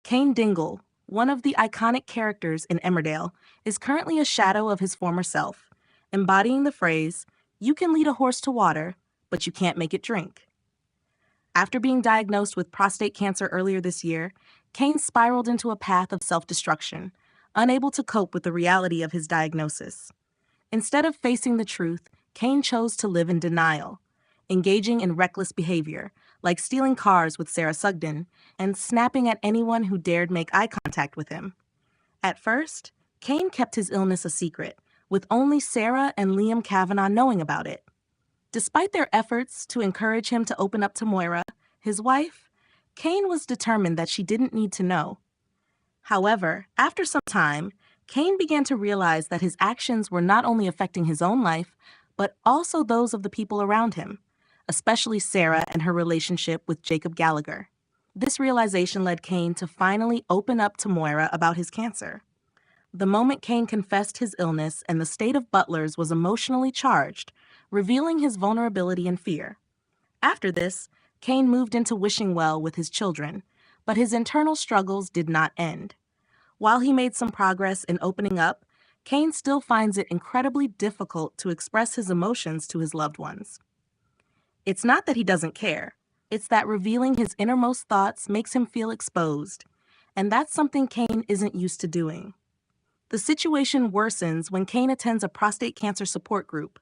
Cain Dingle, one of the iconic characters in Emmerdale, is currently a shadow of his former self, embodying the phrase, "You can lead a horse to water, but you can't make it drink." After being diagnosed with prostate cancer earlier this year, Cain spiraled into a path of self-destruction, unable to cope with the reality of his diagnosis. Instead of facing the truth, Cain chose to live in denial, engaging in reckless behavior, like stealing cars with Sarah Sugden and snapping at anyone who dared make eye contact with him. At first, Cain kept his illness a secret, with only Sarah and Liam Kavanagh knowing about it. Despite their efforts to encourage him to open up to Moira, his wife, Cain was determined that she didn't need to know. However, after some time, Cain began to realize that his actions were not only affecting his own life, but also those of the people around him, especially Sarah and her relationship with Jacob Gallagher. This realization led Cain to finally open up to Moira about his cancer. The moment Cain confessed his illness and the state of Butler's was emotionally charged, revealing his vulnerability and fear. After this, Cain moved into wishing well with his children, but his internal struggles did not end. While he made some progress in opening up, Cain still finds it incredibly difficult to express his emotions to his loved ones. It's not that he doesn't care, it's that revealing his innermost thoughts makes him feel exposed, and that's something Cain isn't used to doing. The situation worsens when Cain attends a prostate cancer support group.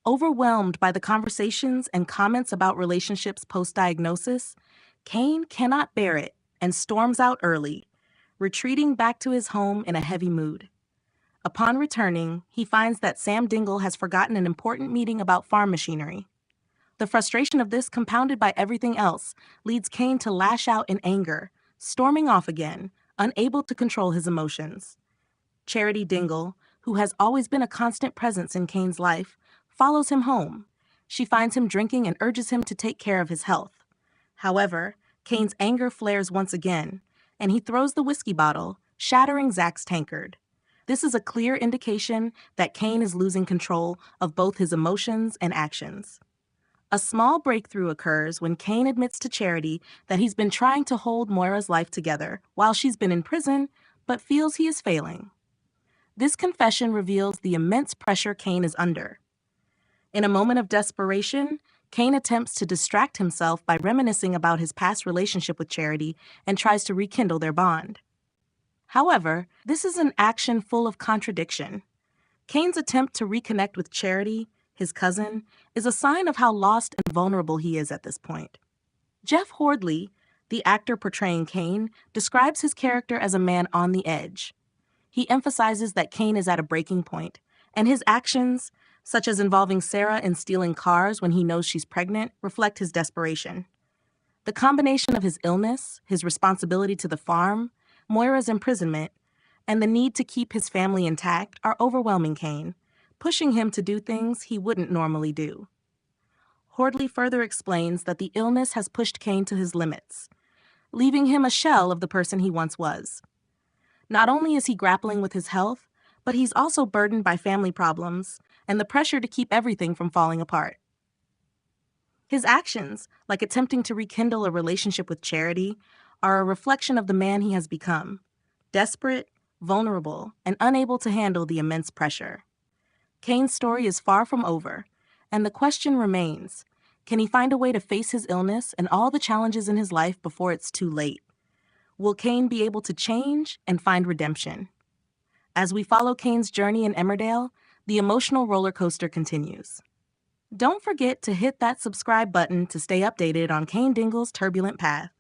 Overwhelmed by the conversations and comments about relationships post-diagnosis, Cain cannot bear it and storms out early, retreating back to his home in a heavy mood. Upon returning, he finds that Sam Dingle has forgotten an important meeting about farm machinery. The frustration of this, compounded by everything else, leads Cain to lash out in anger, storming off again, unable to control his emotions. Charity Dingle, who has always been a constant presence in Cain's life, follows him home. She finds him drinking and urges him to take care of his health. However, Cain's anger flares once again, and he throws the whiskey bottle, shattering Zach's tankard. This is a clear indication that Cain is losing control of both his emotions and actions. A small breakthrough occurs when Cain admits to Charity that he's been trying to hold Moira's life together while she's been in prison, but feels he is failing. This confession reveals the immense pressure Cain is under. In a moment of desperation, Cain attempts to distract himself by reminiscing about his past relationship with Charity and tries to rekindle their bond. However, this is an action full of contradiction. Cain's attempt to reconnect with Charity, his cousin, is a sign of how lost and vulnerable he is at this point. Jeff Hordley, the actor portraying Cain, describes his character as a man on the edge. He emphasizes that Cain is at a breaking point, and his actions, such as involving Sarah in stealing cars when he knows she's pregnant, reflect his desperation. The combination of his illness, his responsibility to the farm, Moira's imprisonment, and the need to keep his family intact are overwhelming Cain, pushing him to do things he wouldn't normally do. Hordley further explains that the illness has pushed Cain to his limits, leaving him a shell of the person he once was. Not only is he grappling with his health, but he's also burdened by family problems and the pressure to keep everything from falling apart. His actions, like attempting to rekindle a relationship with Charity, are a reflection of the man he has become, desperate, vulnerable, and unable to handle the immense pressure. Cain's story is far from over, and the question remains, can he find a way to face his illness and all the challenges in his life before it's too late? Will Cain be able to change and find redemption? As we follow Cain's journey in Emmerdale, the emotional roller coaster continues. Don't forget to hit that subscribe button to stay updated on Cain Dingle's turbulent path.